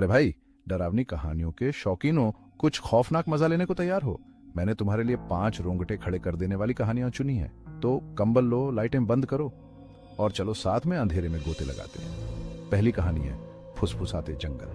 अरे भाई, डरावनी कहानियों के शौकीन हो, कुछ खौफनाक मजा लेने को तैयार हो? मैंने तुम्हारे लिए 5 रोंगटे खड़े कर देने वाली कहानियां चुनी हैं। तो कंबल लो, लाइटें बंद करो और चलो साथ में अंधेरे में गोते लगाते हैं। पहली कहानी है फुसफुसाते जंगल।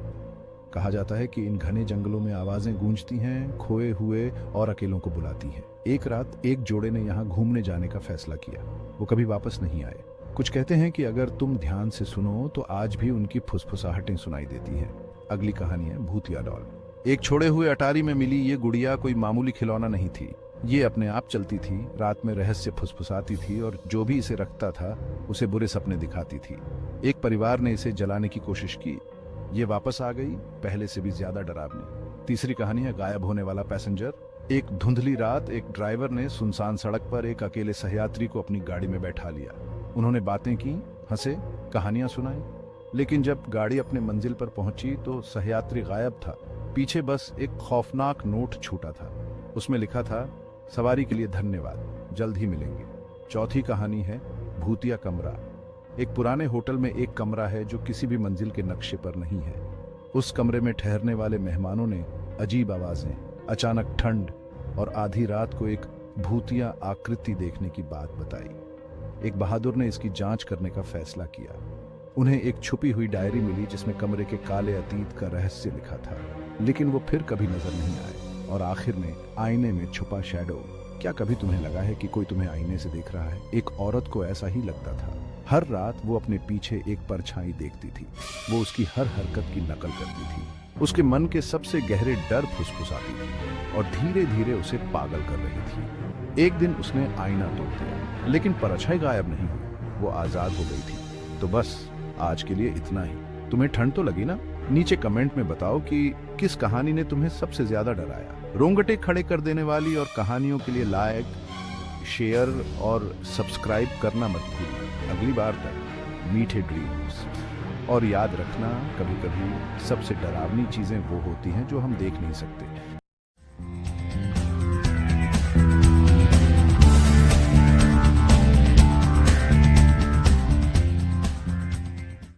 कहा जाता है कि इन घने जंगलों में आवाजें गूंजती हैं, खोए हुए और अकेलों को बुलाती हैं। एक रात एक जोड़े ने यहाँ घूमने जाने का फैसला किया। वो कभी वापस नहीं आए। कुछ कहते हैं कि अगर तुम ध्यान से सुनो तो आज भी उनकी फुसफुसाहटें सुनाई देती हैं। अगली कहानी है भूतिया डॉल। एक छोड़े हुए अटारी में मिली ये गुड़िया कोई मामूली खिलौना नहीं थी। ये अपने आप चलती थी, रात में रहस्य फुसफुसाती थी और जो भी इसे रखता था उसे बुरे सपने दिखाती थी। एक परिवार ने इसे जलाने की कोशिश की। ये वापस आ गई, पहले से भी ज्यादा डरावनी। तीसरी कहानी है गायब होने वाला पैसेंजर। एक धुंधली रात एक ड्राइवर ने सुनसान सड़क पर एक अकेले सहयात्री को अपनी गाड़ी में बैठा लिया। उन्होंने बातें की, हंसे, कहानियां सुनाई, लेकिन जब गाड़ी अपने मंजिल पर पहुंची तो सहयात्री गायब था। पीछे बस एक खौफनाक नोट छूटा था। उसमें लिखा था, सवारी के लिए धन्यवाद, जल्द ही मिलेंगे। चौथी कहानी है भूतिया कमरा। एक पुराने होटल में एक कमरा है जो किसी भी मंजिल के नक्शे पर नहीं है। उस कमरे में ठहरने वाले मेहमानों ने अजीब आवाजें, अचानक ठंड और आधी रात को एक भूतिया आकृति देखने की बात बताई। एक बहादुर ने इसकी जांच करने का फैसला किया। उन्हें एक छुपी हुई डायरी मिली जिसमें कमरे के काले अतीत का रहस्य लिखा था, लेकिन वो फिर कभी नजर नहीं आए। और आखिर में आईने में छुपा शैडो। क्या कभी तुम्हें लगा है कि कोई तुम्हें आईने से देख रहा है? एक औरत को ऐसा ही लगता था। हर रात वो अपने पीछे एक परछाई देखती थी। वो उसकी हर हरकत की नकल करती थी। उसके मन के सबसे गहरे डर फुसफुसाती थी और धीरे धीरे उसे पागल कर रही थी। एक दिन उसने आईना तोड़ दिया, लेकिन परछाई गायब नहीं हुई, वो आजाद हो गई थी। तो बस आज के लिए इतना ही। तुम्हें ठंड तो लगी ना? नीचे कमेंट में बताओ कि किस कहानी ने तुम्हें सबसे ज्यादा डराया। रोंगटे खड़े कर देने वाली और कहानियों के लिए लाइक, शेयर और सब्सक्राइब करना मत भूलना। अगली बार तक मीठे ड्रीम्स। और याद रखना, कभी कभी सबसे डरावनी चीजें वो होती हैं जो हम देख नहीं सकते।